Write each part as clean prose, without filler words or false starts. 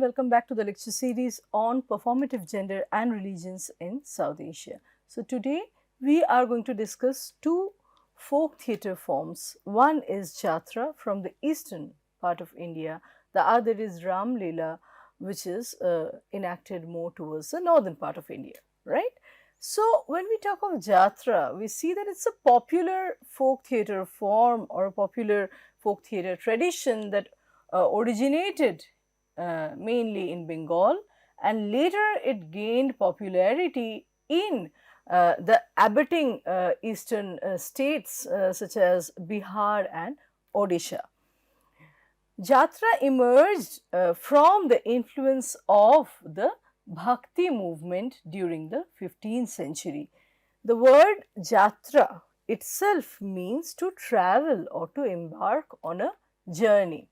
welcome back to the lecture series on performative gender and religions in South Asia. So, today we are going to discuss two folk theatre forms. One is Jatra from the eastern part of India, the other is Ramlila, which is enacted more towards the northern part of India, right? So, when we talk of Jatra, we see that it's a popular folk theatre form or a popular folk theatre tradition that originated mainly in Bengal, and later it gained popularity in the abutting eastern states such as Bihar and Odisha. Jatra emerged from the influence of the Bhakti movement during the 15th century. The word Jatra itself means to travel or to embark on a journey.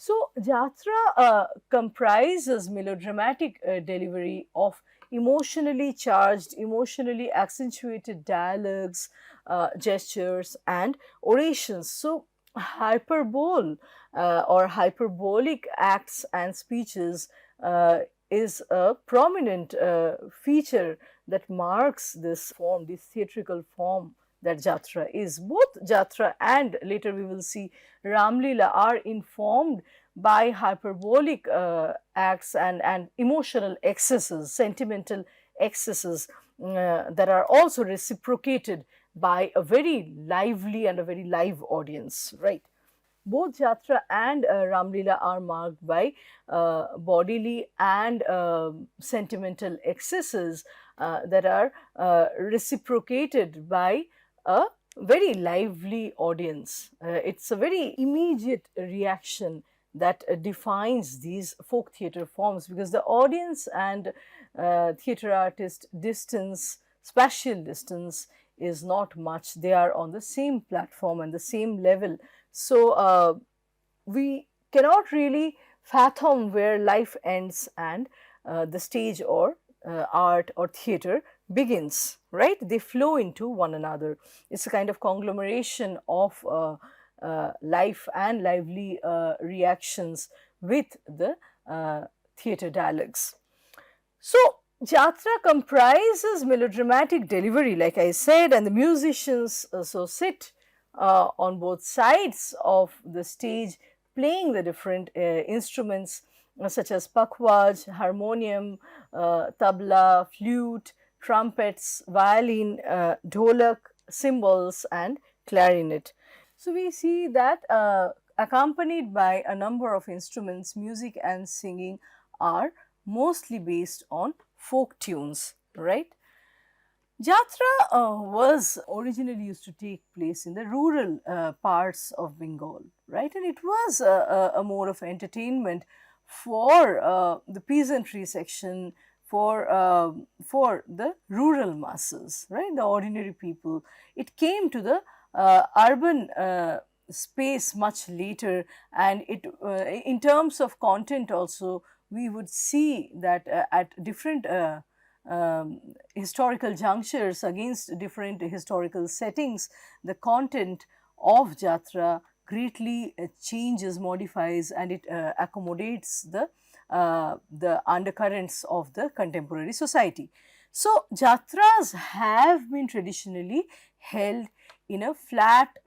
So, Jatra comprises melodramatic delivery of emotionally charged, emotionally accentuated dialogues, gestures and orations. So, hyperbole or hyperbolic acts and speeches is a prominent feature that marks this form, this theatrical form that Jatra is. Both Jatra and later we will see Ramlila are informed by hyperbolic acts and emotional excesses, sentimental excesses that are also reciprocated by a very lively and a very live audience, right? Both Jatra and Ramlila are marked by bodily and sentimental excesses that are reciprocated by a very lively audience. It's a very immediate reaction that defines these folk theatre forms, because the audience and theatre artist distance, spatial distance is not much. They are on the same platform and the same level. So, we cannot really fathom where life ends and the stage or art or theatre begins, right? They flow into one another. It's a kind of conglomeration of life and lively reactions with the theatre dialogues. So, Jatra comprises melodramatic delivery, like I said, and the musicians sit on both sides of the stage, playing the different instruments such as pakhwaj, harmonium, tabla, flute, trumpets, violin, dholak, cymbals and clarinet. So, we see that accompanied by a number of instruments, music and singing are mostly based on folk tunes, right? Jatra was originally used to take place in the rural parts of Bengal, right? And it was a mode of entertainment for the peasantry section, for the rural masses, right? The ordinary people. It came to the urban space much later, and it in terms of content also we would see that at different historical junctures against different historical settings, the content of Jatra greatly changes, modifies, and it accommodates the undercurrents of the contemporary society. So, Jatras have been traditionally held in a flat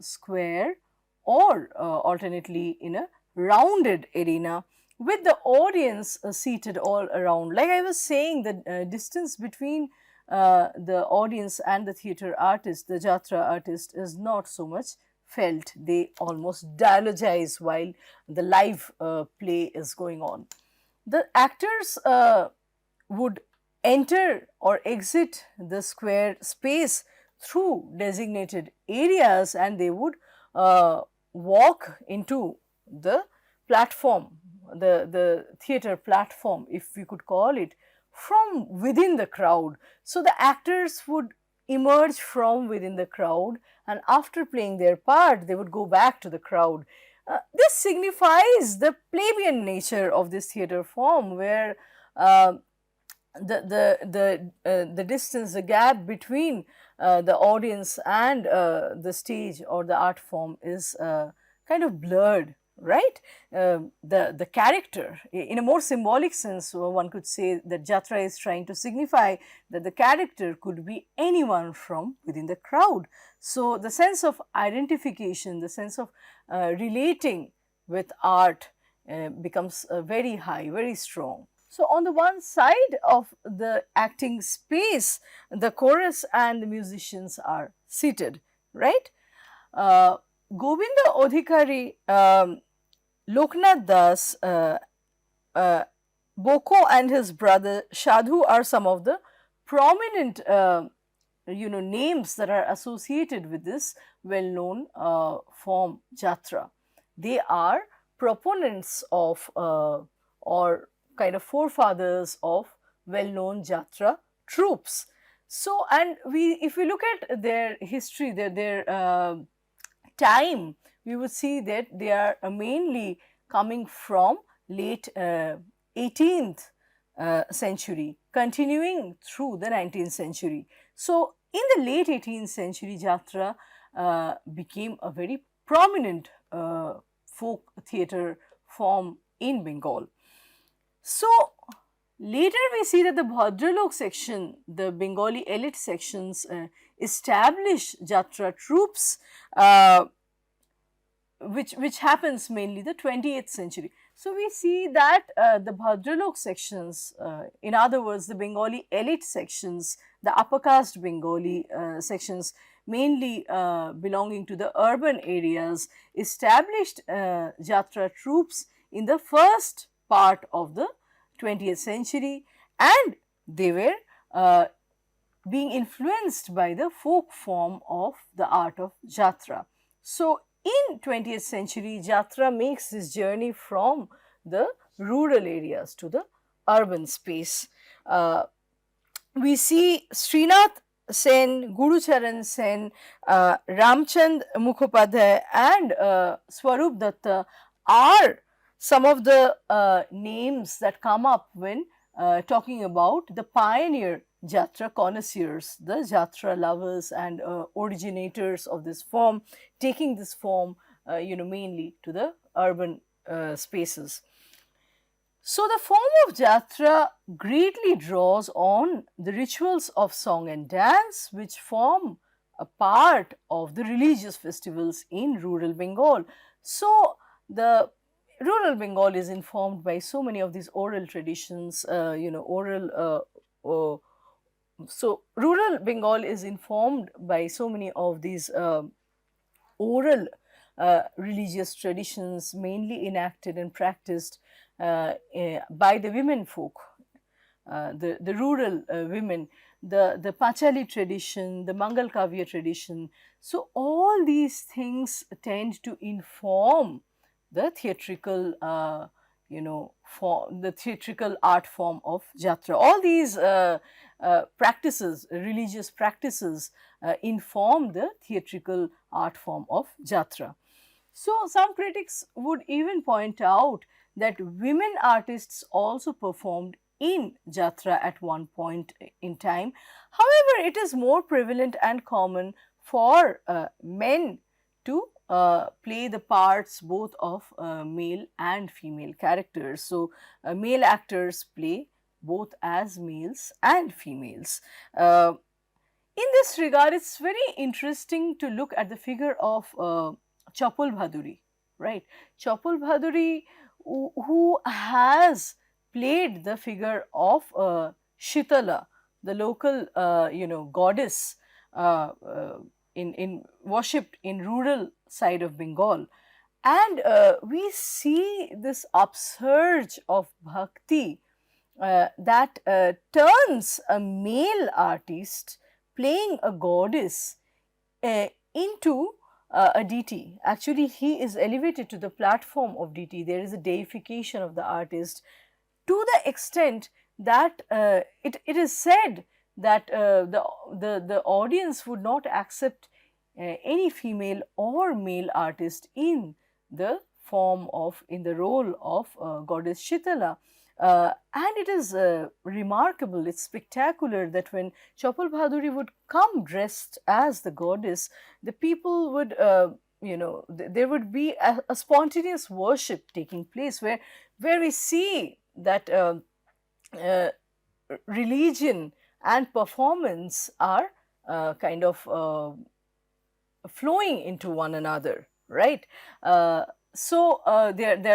square or alternately in a rounded arena, with the audience seated all around. Like I was saying, the distance between the audience and the theatre artist, the Jatra artist, is not so much felt. They almost dialogize while the live play is going on. The actors would enter or exit the square space through designated areas, and they would walk into the platform, the theatre platform, if we could call it, from within the crowd. So, the actors would emerge from within the crowd, and after playing their part, they would go back to the crowd. This signifies the plebeian nature of this theatre form, where the distance, the gap between the audience and the stage or the art form is kind of blurred, right? The character, in a more symbolic sense, one could say that Jatra is trying to signify that the character could be anyone from within the crowd. So, the sense of identification, the sense of relating with art becomes very high, very strong. So, on the one side of the acting space, the chorus and the musicians are seated, right? Uh, Gobindo Adhikari, Loknath Das, Boko and his brother Shadhu are some of the prominent names that are associated with this well-known form Jatra. They are proponents of or kind of forefathers of well-known Jatra troupes. So, and if we look at their history, their time, we would see that they are mainly coming from late 18th century, continuing through the 19th century. So, in the late 18th century, Jatra became a very prominent folk theatre form in Bengal. So, later we see that the Bhadralok section, the Bengali elite sections, establish Jatra troupes, which happens mainly the 20th century. So, we see that the Bhadralok sections, in other words the Bengali elite sections, the upper caste Bengali sections, mainly belonging to the urban areas, established Jatra troupes in the first part of the 20th century, and they were being influenced by the folk form of the art of Jatra. So, in 20th century, Jatra makes this journey from the rural areas to the urban space. We see Srinath Sen, Gurucharan Sen, Ramchand Mukhopadhyay and Swarup Datta are some of the names that come up when talking about the pioneer Jatra connoisseurs, the Jatra lovers and originators of this form, taking this form mainly to the urban spaces. So, the form of Jatra greatly draws on the rituals of song and dance, which form a part of the religious festivals in rural Bengal. So, the rural Bengal is informed by so many of these oral traditions, so rural Bengal is informed by so many of these oral religious traditions, mainly enacted and practiced by the women folk, the rural women, the Pachali tradition, the Mangal Kavya tradition. So, all these things tend to inform the theatrical the theatrical art form of Jatra. All these practices, religious practices, inform the theatrical art form of Jatra. So, some critics would even point out that women artists also performed in Jatra at one point in time. However, it is more prevalent and common for men to play the parts both of male and female characters. So, male actors play both as males and females. In this regard, it's very interesting to look at the figure of Chapul Bhaduri, right? Chapul Bhaduri, who has played the figure of Shitala, the local goddess in worshipped in rural side of Bengal, and we see this upsurge of bhakti that turns a male artist playing a goddess into a deity. Actually, he is elevated to the platform of deity. There is a deification of the artist to the extent that it is said that the audience would not accept any female or male artist in the form of, in the role of goddess Shitala. And it is remarkable, it's spectacular that when Chapul Bhaduri would come dressed as the goddess, the people would there would be a spontaneous worship taking place where we see that uh, religion and performance are kind of flowing into one another, right? There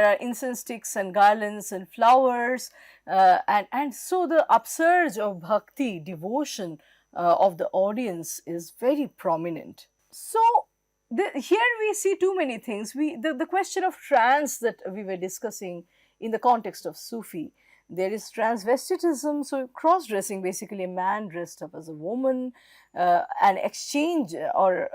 are incense sticks and garlands and flowers, and so the upsurge of bhakti, devotion of the audience is very prominent. So here we see too many things. The question of trance that we were discussing in the context of Sufi. There is transvestitism, so cross dressing, basically a man dressed up as a woman, an exchange or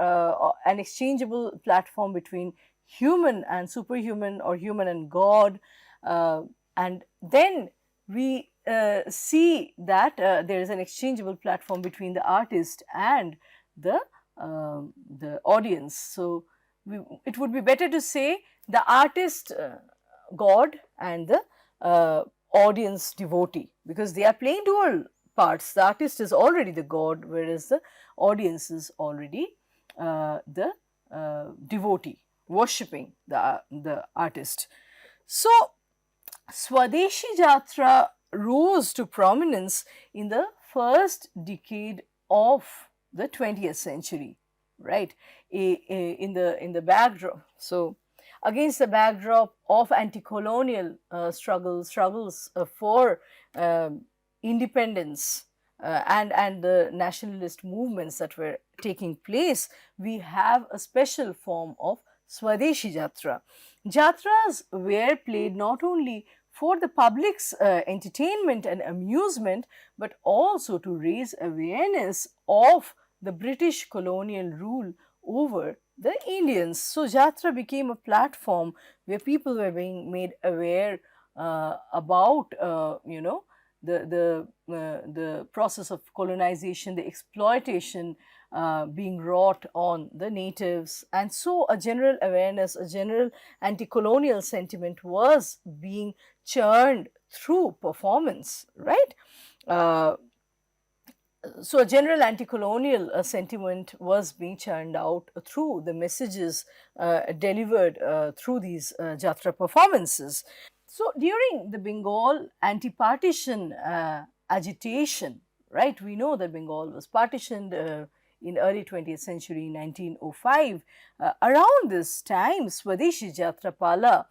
an exchangeable platform between human and superhuman or human and God. And then we see that there is an exchangeable platform between the artist and the audience. So it would be better to say the artist God and the audience devotee, because they are playing dual parts. The artist is already the God, whereas the audience is already the devotee worshipping the artist. So Swadeshi Jatra rose to prominence in the first decade of the 20th century, right? In the backdrop. So against the backdrop of anti-colonial struggles for independence and the nationalist movements that were taking place, we have a special form of Swadeshi Jatra. Jatras were played not only for the public's entertainment and amusement, but also to raise awareness of the British colonial rule over the Indians. So Jatra became a platform where people were being made aware about the process of colonization, the exploitation being wrought on the natives, and so a general awareness, a general anti-colonial sentiment was being churned through performance, right? So a general anti-colonial sentiment was being churned out through the messages delivered through these Jatra performances. So during the Bengal anti-partition agitation, right, we know that Bengal was partitioned in early 20th century, 1905. Around this time, Swadeshi Jatra Pala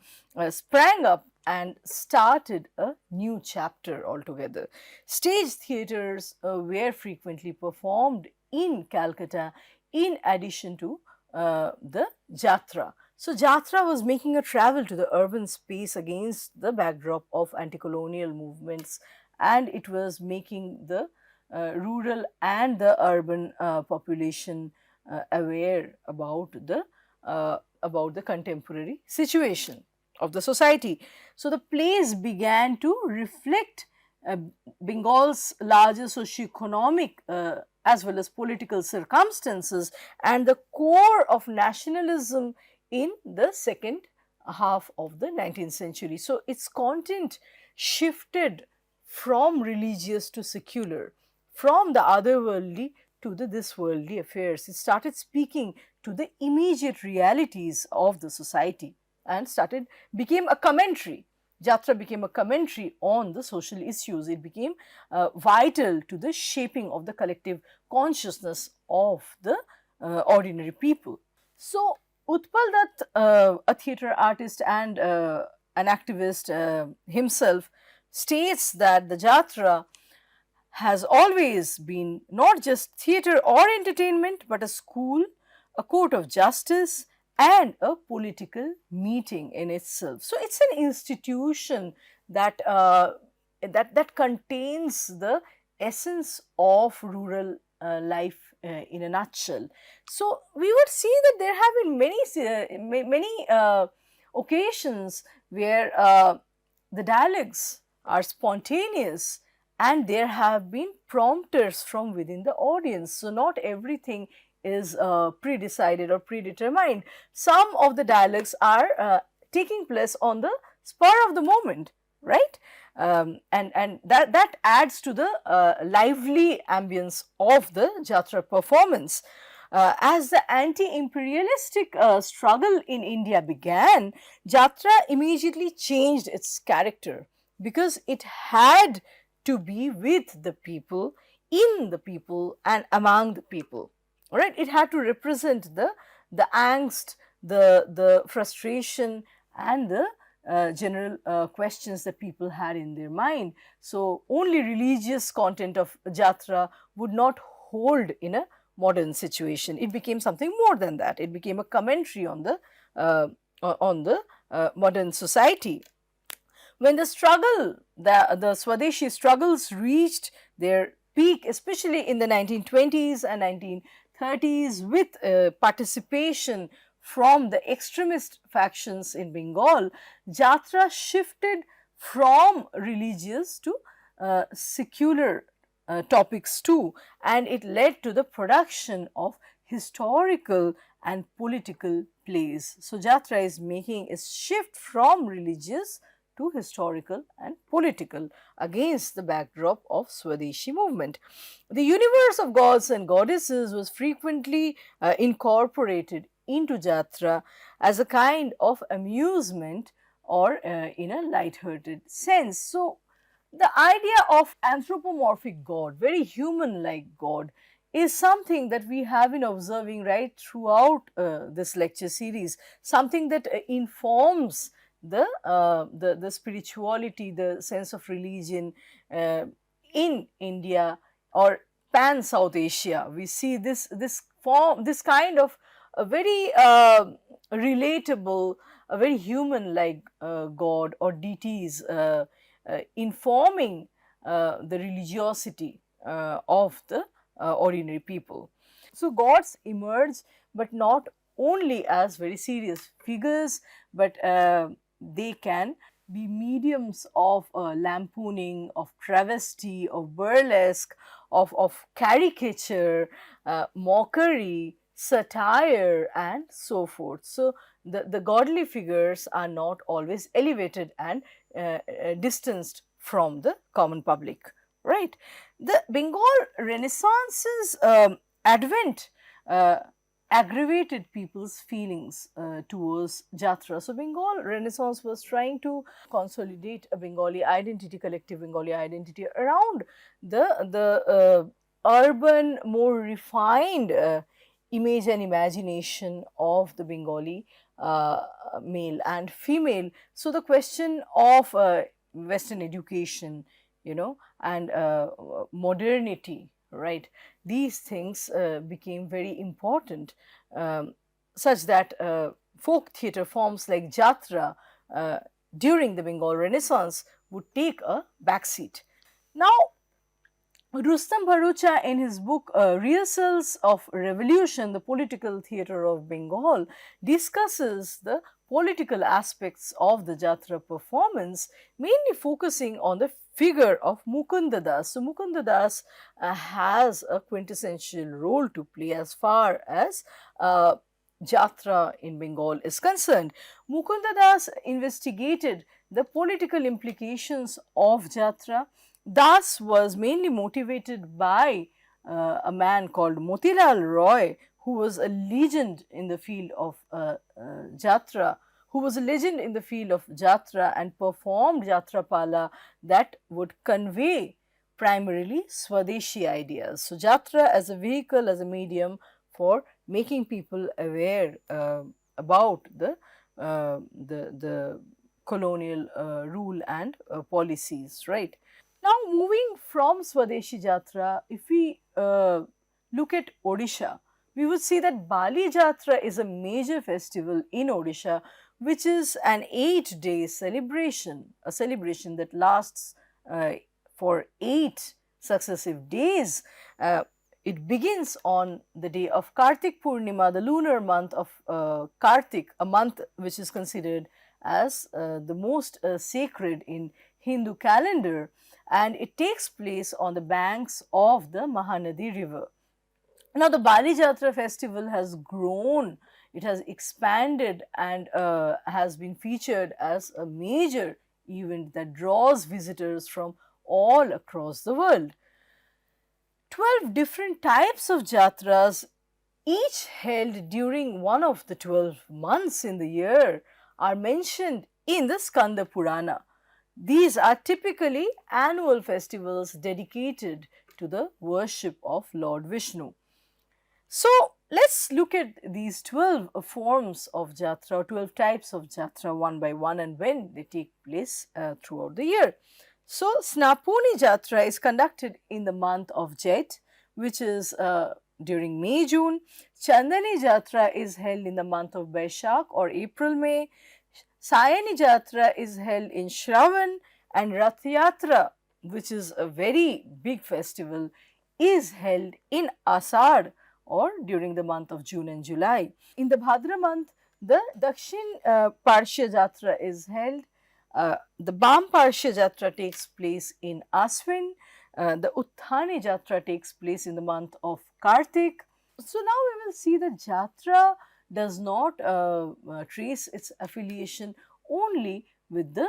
sprang up and started a new chapter altogether. Stage theatres were frequently performed in Calcutta in addition to the Jatra. So Jatra was making a travel to the urban space against the backdrop of anti-colonial movements, and it was making the rural and the urban population aware about the contemporary situation of the society. So the plays began to reflect Bengal's larger socioeconomic as well as political circumstances and the core of nationalism in the second half of the 19th century. So its content shifted from religious to secular, from the otherworldly to the this worldly affairs. It started speaking to the immediate realities of the society and became a commentary. Jatra became a commentary on the social issues. It became vital to the shaping of the collective consciousness of the ordinary people. So Utpal Dutt, a theatre artist and an activist himself, states that the Jatra has always been not just theatre or entertainment, but a school, a court of justice, and a political meeting in itself. So it's an institution that that contains the essence of rural life in a nutshell. So we would see that there have been many occasions where the dialogues are spontaneous, and there have been prompters from within the audience. So not everything is pre-decided or predetermined. Some of the dialogues are taking place on the spur of the moment, right? And that adds to the lively ambience of the Jatra performance. As the anti-imperialistic struggle in India began, Jatra immediately changed its character because it had to be with the people, in the people, and among the people. All right, it had to represent the angst, the frustration, and the general questions that people had in their mind. So, only religious content of Jatra would not hold in a modern situation. It became something more than that. It became a commentary uh, on the modern society. When the Swadeshi struggles reached their peak, especially in the 1920s and 1930s, with participation from the extremist factions in Bengal, Jatra shifted from religious to secular topics too, and it led to the production of historical and political plays. So, Jatra is making a shift from religious to historical and political against the backdrop of Swadeshi movement. The universe of gods and goddesses was frequently incorporated into Jatra as a kind of amusement or in a light-hearted sense. So, the idea of anthropomorphic God, very human like God, is something that we have been observing right throughout this lecture series, something that informs the spirituality, the sense of religion in India or pan South Asia. We see this form, this kind of a very relatable, a very human like God or deities informing the religiosity of the ordinary people. So, gods emerge, but not only as very serious figures, but they can be mediums of lampooning, of travesty, of burlesque, of caricature, mockery, satire, and so forth. So, the godly figures are not always elevated and distanced from the common public, right? The Bengal Renaissance's advent aggravated people's feelings towards Jatra. So, Bengal Renaissance was trying to consolidate a Bengali identity, collective Bengali identity around the urban, more refined image and imagination of the Bengali male and female. So, the question of Western education, you know, and modernity, right? These things became very important, such that folk theatre forms like Jatra during the Bengal Renaissance would take a backseat. Now, Rustam Bharucha, in his book Rehearsals of Revolution, the Political Theatre of Bengal, discusses the political aspects of the Jatra performance, mainly focusing on the figure of Mukunda Das. So, Mukunda Das has a quintessential role to play as far as Jatra in Bengal is concerned. Mukunda Das investigated the political implications of Jatra. Das was mainly motivated by a man called Motilal Roy, who was a legend in the field of Jatra, and performed Jatra Pala that would convey primarily Swadeshi ideas. So, Jatra as a vehicle, as a medium for making people aware about the colonial rule and policies, right? Now, moving from Swadeshi Jatra, if we look at Odisha, we would see that Bali Jatra is a major festival in Odisha, which is an 8-day celebration, a celebration that lasts for 8 successive days. It begins on the day of Kartik Purnima, the lunar month of Kartik, a month which is considered as the most sacred in Hindu calendar, and it takes place on the banks of the Mahanadi river. Now, the Bali Jatra festival has grown, it has expanded, and has been featured as a major event that draws visitors from all across the world. 12 different types of jatras each held during one of the 12 months in the year, are mentioned in the Skanda Purana. These are typically annual festivals dedicated to the worship of Lord Vishnu. So, let's look at these 12 forms of Jatra, or 12 types of Jatra one by one, and when they take place throughout the year. So, Snaponi Jatra is conducted in the month of Jet, which is during May June. Chandani Jatra is held in the month of Baishak or April May. Sayani Jatra is held in Shravan, and Rath Yatra, which is a very big festival, is held in Asad or during the month of June and July. In the Bhadra month, the Dakshin Parshya Jatra is held. The Bam Parshya Jatra takes place in Aswin. The Utthani Jatra takes place in the month of Kartik. So now we will see that Jatra does not trace its affiliation only with the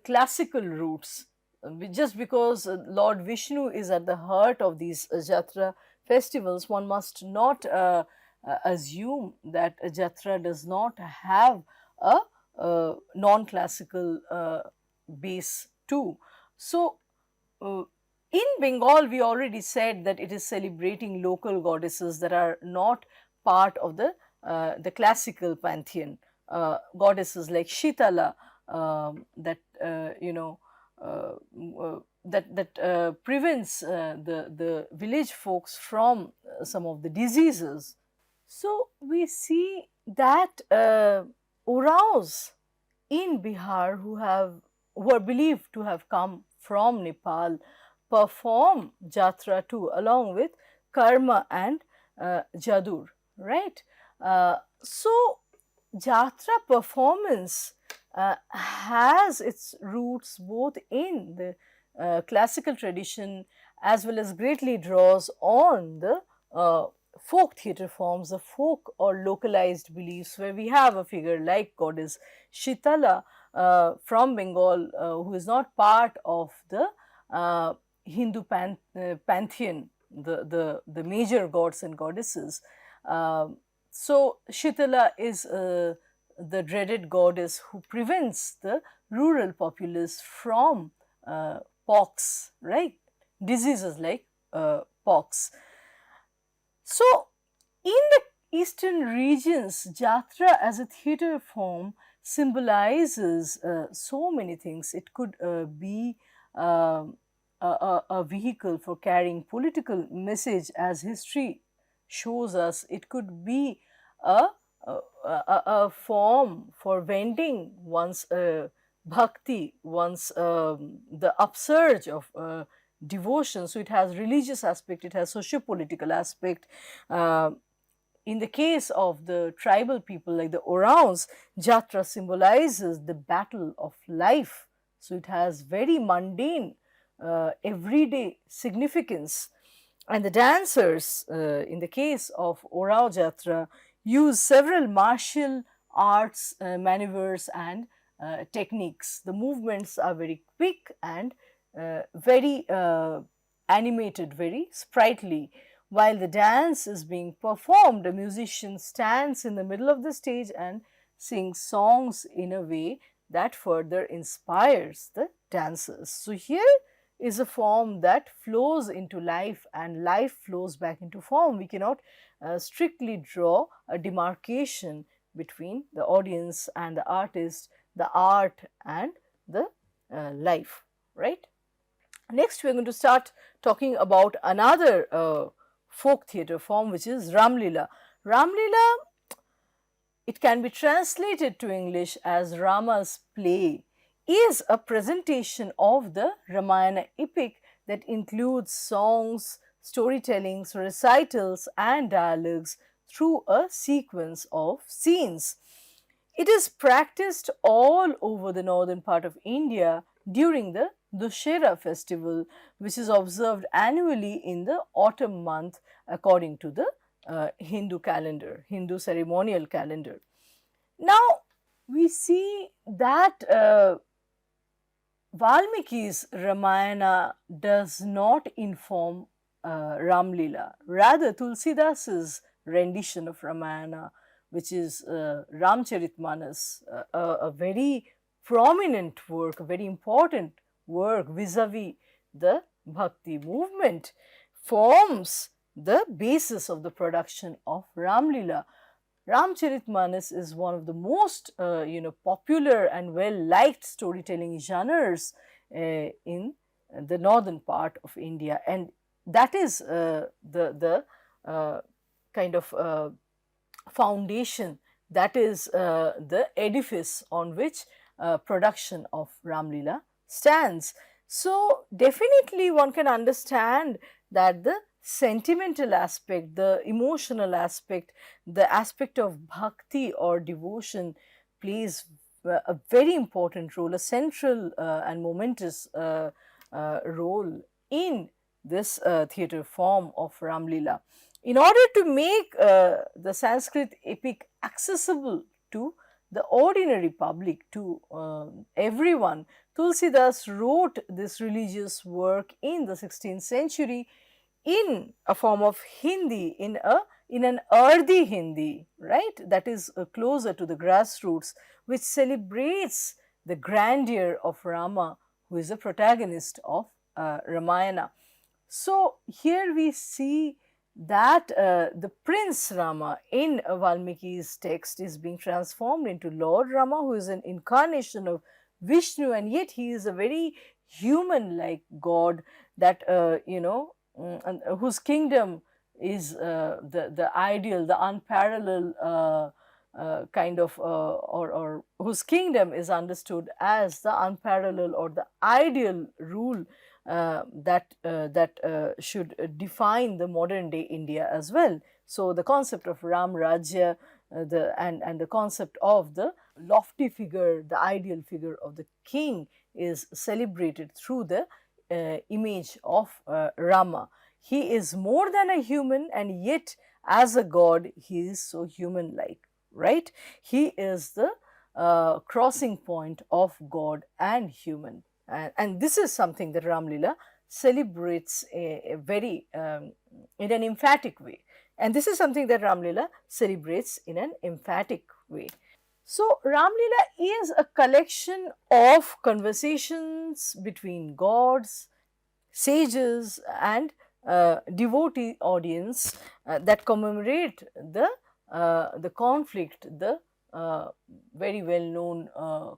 classical roots. Just because Lord Vishnu is at the heart of these Jatra festivals, one must not assume that a Jatra does not have a non-classical base too. So, in Bengal, we already said that it is celebrating local goddesses that are not part of the classical pantheon. Goddesses like Shitala, that prevents the village folks from some of the diseases. So we see that Oraos in Bihar who are believed to have come from Nepal perform Jatra too, along with Karma and Jadur, right? So Jatra performance has its roots both in the classical tradition as well as greatly draws on the folk theatre forms, the folk or localized beliefs, where we have a figure like goddess Shitala from Bengal, who is not part of the Hindu pantheon, the major gods and goddesses. So Shitala is the dreaded goddess who prevents the rural populace from pox, right? Diseases like pox. So, in the eastern regions, Jatra as a theatre form symbolizes so many things. It could be a vehicle for carrying political message, as history shows us. It could be a form for venting one's bhakti, one's the upsurge of devotion. So it has religious aspect, it has socio-political aspect. In the case of the tribal people like the Oraons, Jatra symbolizes the battle of life. So it has very mundane, everyday significance. And the dancers, in the case of Orao Jatra, use several martial arts maneuvers and techniques. The movements are very quick and very animated, very sprightly. While the dance is being performed, a musician stands in the middle of the stage and sings songs in a way that further inspires the dancers. So here is a form that flows into life and life flows back into form. We cannot strictly draw a demarcation between the audience and the artist, the art and the life, right? Next, we are going to start talking about another folk theatre form, which is Ramlila. Ramlila, it can be translated to English as Rama's play, is a presentation of the Ramayana epic that includes songs, storytellings, recitals and dialogues through a sequence of scenes. It is practiced all over the northern part of India during the Dussehra festival, which is observed annually in the autumn month according to the Hindu calendar, Hindu ceremonial calendar. Now, we see that Valmiki's Ramayana does not inform Ramlila. Rather, Tulsidas's rendition of Ramayana, which is Ramcharitmanas, a very prominent work, a very important work vis-a-vis the Bhakti movement, forms the basis of the production of Ramlila. Ramcharitmanas is one of the most popular and well liked storytelling genres in the northern part of India, and that is the kind of foundation, that is the edifice on which production of Ramlila stands. So, definitely one can understand that the sentimental aspect, the emotional aspect, the aspect of bhakti or devotion plays a very important role, a central and momentous role in this theatre form of Ramlila. In order to make the Sanskrit epic accessible to the ordinary public, to everyone, Tulsidas wrote this religious work in the 16th century in a form of Hindi, in an earthy Hindi, right, that is closer to the grassroots, which celebrates the grandeur of Rama, who is the protagonist of Ramayana. So, here we see that the Prince Rama in Valmiki's text is being transformed into Lord Rama, who is an incarnation of Vishnu, and yet he is a very human-like God that whose kingdom is the ideal, the unparalleled kind of or whose kingdom is understood as the unparalleled or the ideal rule that should define the modern day India as well. So, the concept of Ram Rajya and the concept of the lofty figure, the ideal figure of the king is celebrated through the image of Rama. He is more than a human, and yet as a god he is so human like, right? He is the crossing point of god and human, and this is something that Ramlila celebrates a very in an emphatic way, and this is something that Ramlila celebrates in an emphatic way. So, Ramlila is a collection of conversations between gods, sages and devotee audience that commemorate the conflict, the very well known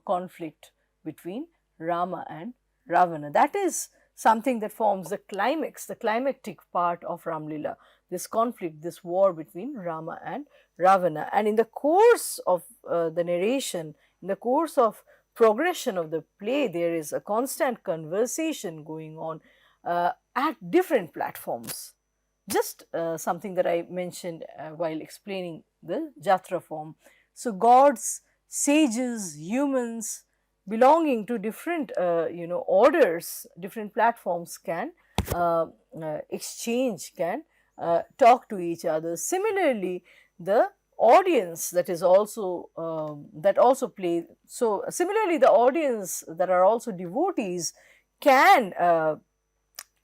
conflict between Rama and Ravana. That is something that forms the climax, the climactic part of Ramlila, this conflict, this war between Rama and Ravana. And in the course of the narration, in the course of progression of the play, there is a constant conversation going on at different platforms. Just something that I mentioned while explaining the Jatra form. So, gods, sages, humans belonging to different orders, different platforms can exchange, can talk to each other. Similarly, the audience that is also that also play. So, similarly, the audience that are also devotees can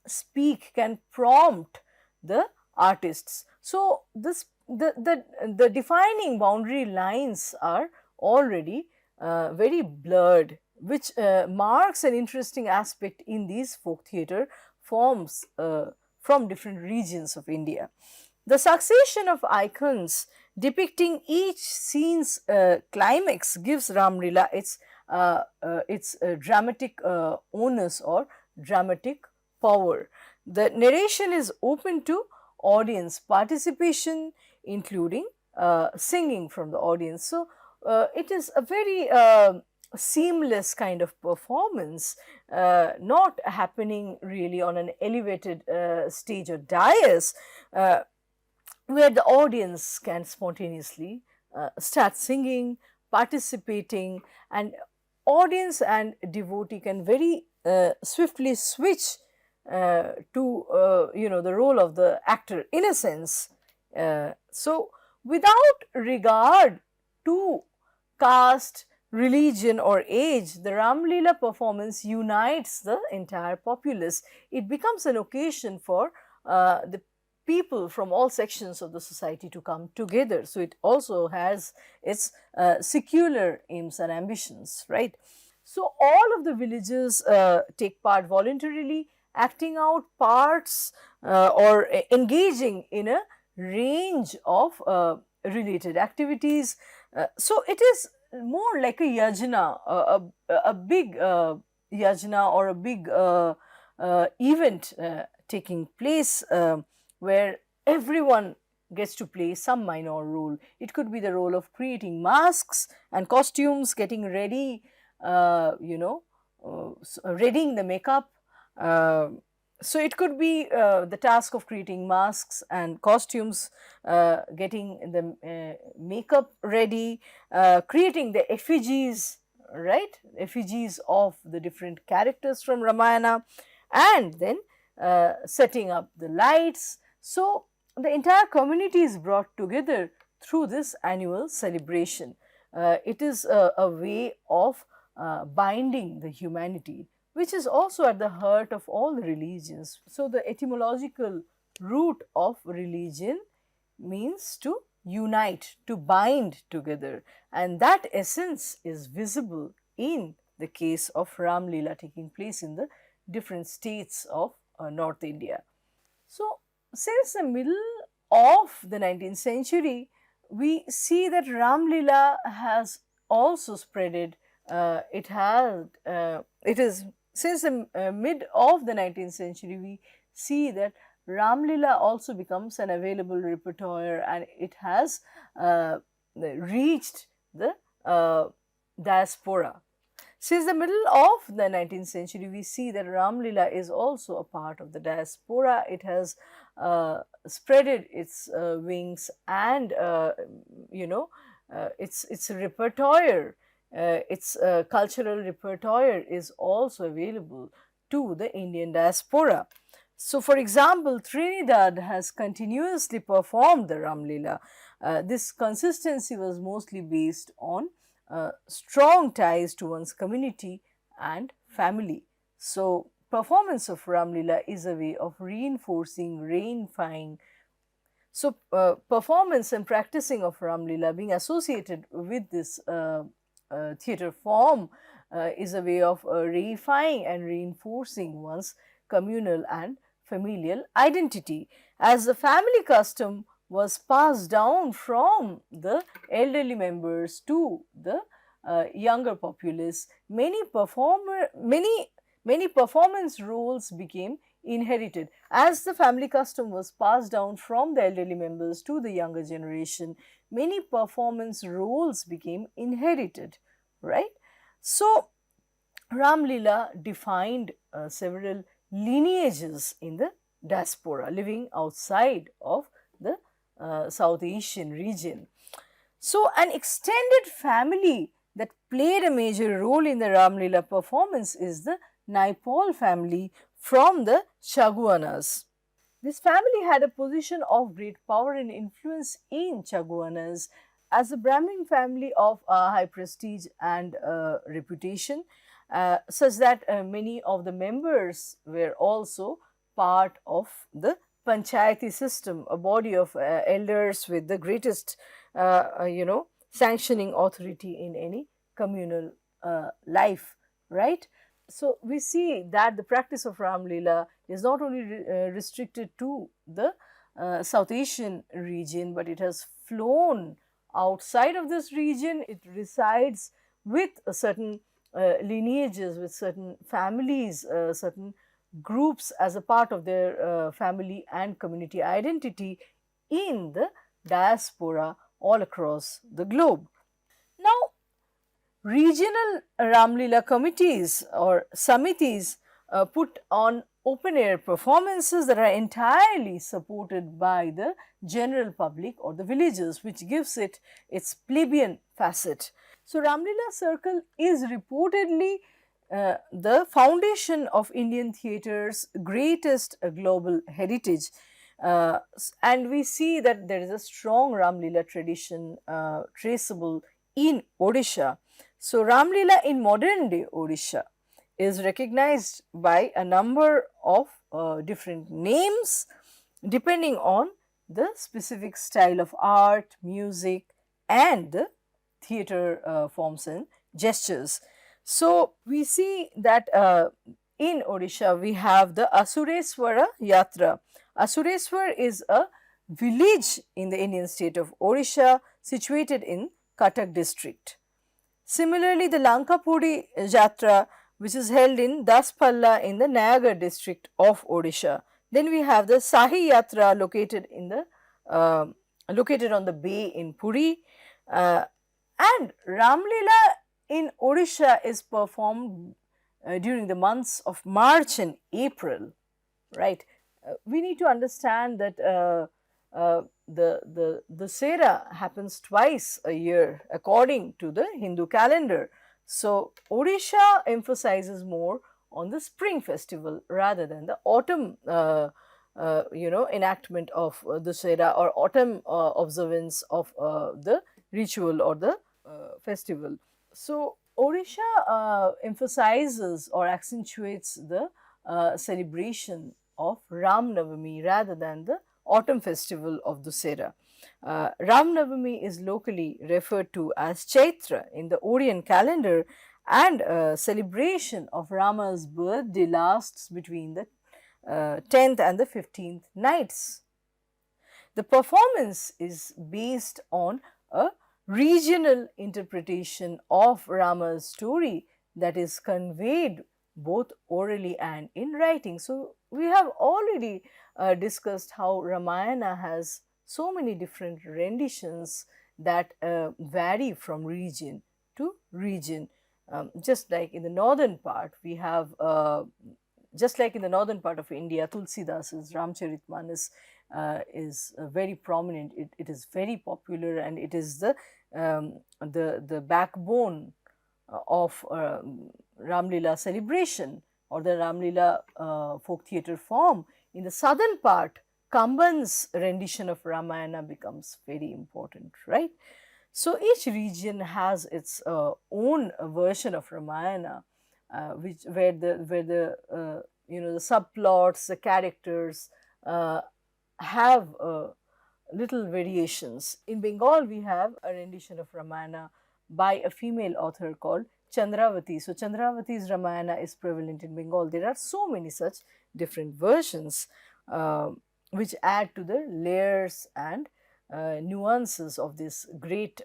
speak, can prompt the artists. So, the defining boundary lines are already very blurred, which marks an interesting aspect in these folk theatre forms from different regions of India. The succession of icons depicting each scene's climax gives Ramlila its dramatic onus or dramatic power. The narration is open to audience participation, including singing from the audience. So, it is a very seamless kind of performance, not happening really on an elevated stage or dais, where the audience can spontaneously start singing, participating, and audience and devotee can very swiftly switch to the role of the actor in a sense. So, without regard to caste, religion or age, the Ramlila performance unites the entire populace. It becomes an occasion for the people from all sections of the society to come together. So it also has its secular aims and ambitions, right? So all of the villagers take part voluntarily, acting out parts or engaging in a range of related activities. So it is more like a yajna, a big yajna or a big event taking place where everyone gets to play some minor role. It could be the role of creating masks and costumes, getting ready, readying the makeup. Uh, so it could be the task of creating masks and costumes, getting the makeup ready, creating the effigies, right? Effigies of the different characters from Ramayana, and then setting up the lights. So the entire community is brought together through this annual celebration. It is a way of binding the humanity, which is also at the heart of all the religions. So the etymological root of religion means to unite, to bind together, and that essence is visible in the case of Ramlila taking place in the different states of North India. So since the middle of the 19th century, we see that Ramlila has also spreaded. It is since the mid of the 19th century, we see that Ramlila also becomes an available repertoire, and it has reached the diaspora. Since the middle of the 19th century, we see that Ramlila is also a part of the diaspora. It has spreaded its wings, and its repertoire, its cultural repertoire is also available to the Indian diaspora. So, for example, Trinidad has continuously performed the Ramlila. This consistency was mostly based on strong ties to one's community and family. So, performance of Ramlila is a way of reinforcing, reifying. So, performance and practicing of Ramlila being associated with this theatre form is a way of reifying and reinforcing one's communal and familial identity. As the family custom was passed down from the elderly members to the younger populace, many performance roles became inherited. As the family custom was passed down from the elderly members to the younger generation, many performance roles became inherited, right? So, Ramlila defined several lineages in the diaspora living outside of the South Asian region. So, an extended family that played a major role in the Ramlila performance is the Naipaul family from the Chaguanas. This family had a position of great power and influence in Chaguanas as a Brahmin family of high prestige and reputation, such that many of the members were also part of the panchayati system, a body of elders with the greatest, sanctioning authority in any communal life, right? So, we see that the practice of Ramlila is not only restricted to the South Asian region, but it has flown outside of this region. It resides with a certain lineages, with certain families, certain groups as a part of their family and community identity in the diaspora all across the globe. Now, regional Ramlila committees or samitis put on open air performances that are entirely supported by the general public or the villagers, which gives it its plebeian facet. So, Ramlila circle is reportedly the foundation of Indian theatre's greatest global heritage. And we see that there is a strong Ramlila tradition traceable in Odisha. So, Ramlila in modern day Odisha is recognized by a number of different names. depending on the specific style of art, music, and the theatre forms and gestures. So, we see that in Odisha we have the Asureswara Yatra. Asureswar is a village in the Indian state of Odisha situated in Cuttack district. Similarly, the Lankapudi Jatra, which is held in Daspalla in the Nayagar district of Odisha. Then we have the Sahi Yatra uh, located on the bay in Puri, uh, and Ramlila in Odisha is performed during the months of March and April, right? We need to understand that the Sera happens twice a year according to the Hindu calendar. So, Odisha emphasizes more on the spring festival rather than the autumn enactment of the Sera or autumn observance of the ritual or the festival. So, Odisha emphasizes or accentuates the celebration of Ram Navami rather than the autumn festival of Dussehra. Ram Navami is locally referred to as Chaitra in the Orient calendar, and celebration of Rama's birthday lasts between the 10th and the 15th nights. The performance is based on a regional interpretation of Rama's story that is conveyed both orally and in writing. So, we have already discussed how Ramayana has so many different renditions that vary from region to region. Just like in the northern part, we have just like in the northern part of India, Tulsidas's Ramcharitmanas is very prominent. It is very popular, and it is the backbone of Ramlila celebration or the Ramlila folk theatre form. In the southern part, Kamban's rendition of Ramayana becomes very important, right? So, each region has its own version of Ramayana, where the the subplots, the characters have little variations. In Bengal, we have a rendition of Ramayana by a female author called Chandravati. So, Chandravati's Ramayana is prevalent in Bengal. There are so many such different versions which add to the layers and nuances of this great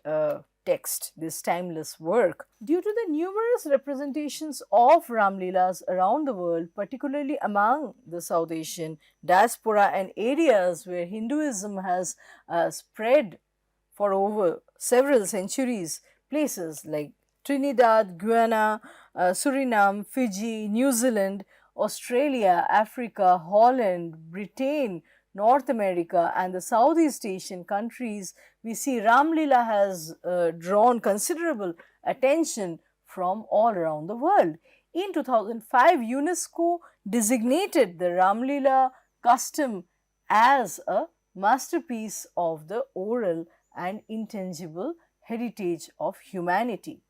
text, this timeless work. Due to the numerous representations of Ramlilas around the world, particularly among the South Asian diaspora and areas where Hinduism has spread for over several centuries, places like Trinidad, Guyana, Suriname, Fiji, New Zealand, Australia, Africa, Holland, Britain, North America, and the Southeast Asian countries, we see Ramlila has drawn considerable attention from all around the world. In 2005, UNESCO designated the Ramlila custom as a masterpiece of the oral and intangible heritage of humanity.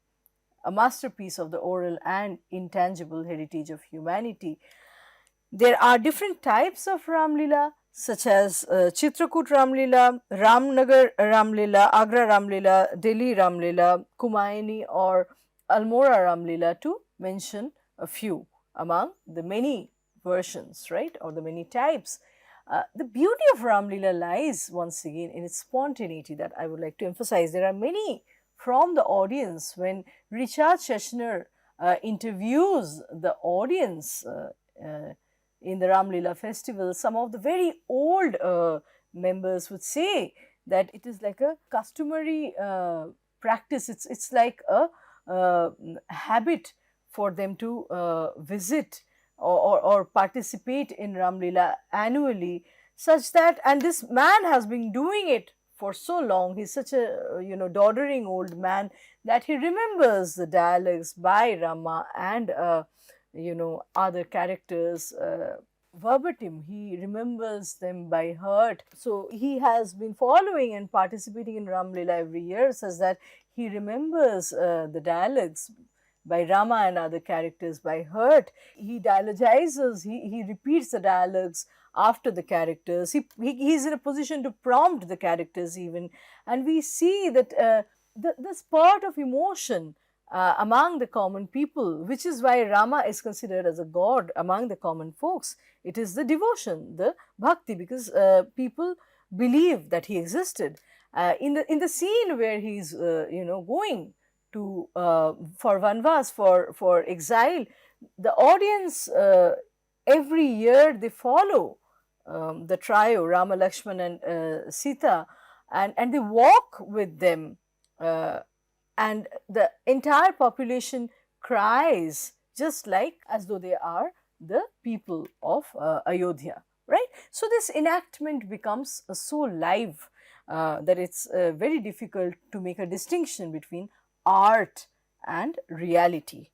A masterpiece of the oral and intangible heritage of humanity. There are different types of Ramlila, such as Chitrakoot Ramlila, Ramnagar Ramlila, Agra Ramlila, Delhi Ramlila, Kumaini or Almora Ramlila, to mention a few among the many versions, right, or the many types. The beauty of Ramlila lies once again in its spontaneity that I would like to emphasize. There are many from the audience. When Richard Cheshner interviews the audience in the Ramlila festival, some of the very old members would say that it is like a customary practice. It's like a habit for them to visit or participate in Ramlila annually, such that, and this man has been doing it for so long, he's such a doddering old man, that he remembers the dialogues by Rama and other characters verbatim. He remembers them by heart. So, he has been following and participating in Ramlila every year, such that he remembers the dialogues by Rama and other characters by heart. He dialogizes, he repeats the dialogues after the characters. He is in a position to prompt the characters even, and we see that the spurt of emotion among the common people, which is why Rama is considered as a god among the common folks. It is the devotion, the bhakti, because people believe that he existed. In the scene where he is going to for vanvas, for exile, the audience every year they follow the trio Rama, Lakshman and Sita, and they walk with them, and the entire population cries just like as though they are the people of Ayodhya, right? So this enactment becomes so live that it's very difficult to make a distinction between art and reality,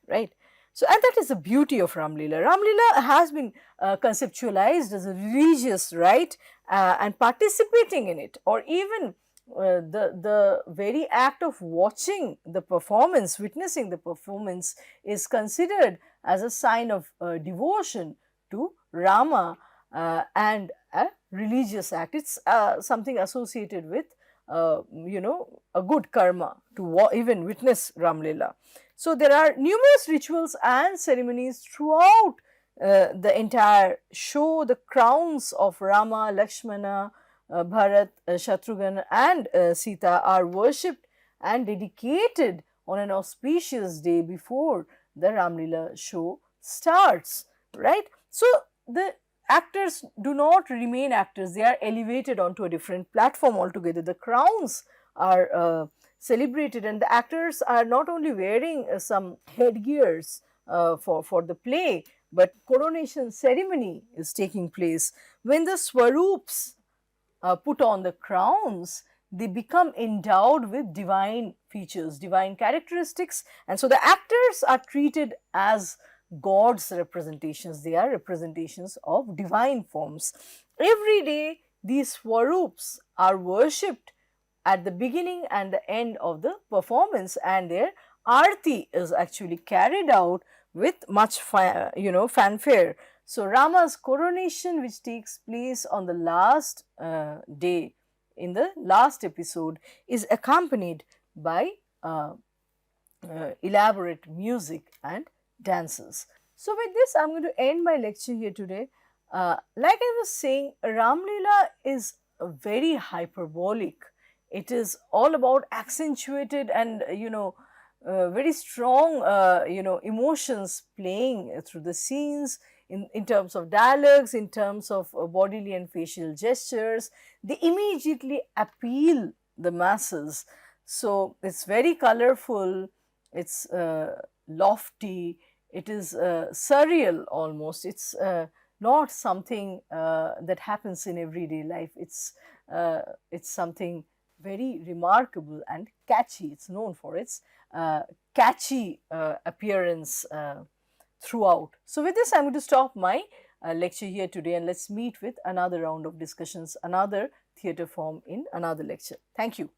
right? So, and that is the beauty of Ramlila. Ramlila has been conceptualized as a religious rite, and participating in it, or even the very act of watching the performance, witnessing the performance, is considered as a sign of devotion to Rama and a religious act. It's something associated with a good karma to even witness Ramlila. So there are numerous rituals and ceremonies throughout the entire show. The crowns of Rama, Lakshmana, Bharat, Shatrughan and Sita are worshipped and dedicated on an auspicious day before the Ramlila show starts, right? So the actors do not remain actors, they are elevated onto a different platform altogether. The crowns are celebrated, and the actors are not only wearing some headgears for the play, but coronation ceremony is taking place. When the swaroops put on the crowns, they become endowed with divine features, divine characteristics, and so the actors are treated as God's representations. They are representations of divine forms. Every day these swaroops are worshipped at the beginning and the end of the performance, and their arti is actually carried out with much fanfare. So Rama's coronation, which takes place on the last day in the last episode, is accompanied by elaborate music and dances. So with this, I am going to end my lecture here today. Like I was saying, Ramlila is very hyperbolic. It is all about accentuated and very strong emotions playing through the scenes in terms of dialogues, in terms of bodily and facial gestures. They immediately appeal the masses. So it's very colorful, it's lofty, it is surreal almost. It's not something that happens in everyday life. It's something very remarkable and catchy. It's known for its catchy appearance throughout. So with this, I'm going to stop my lecture here today, and let's meet with another round of discussions, another theatre form in another lecture. Thank you.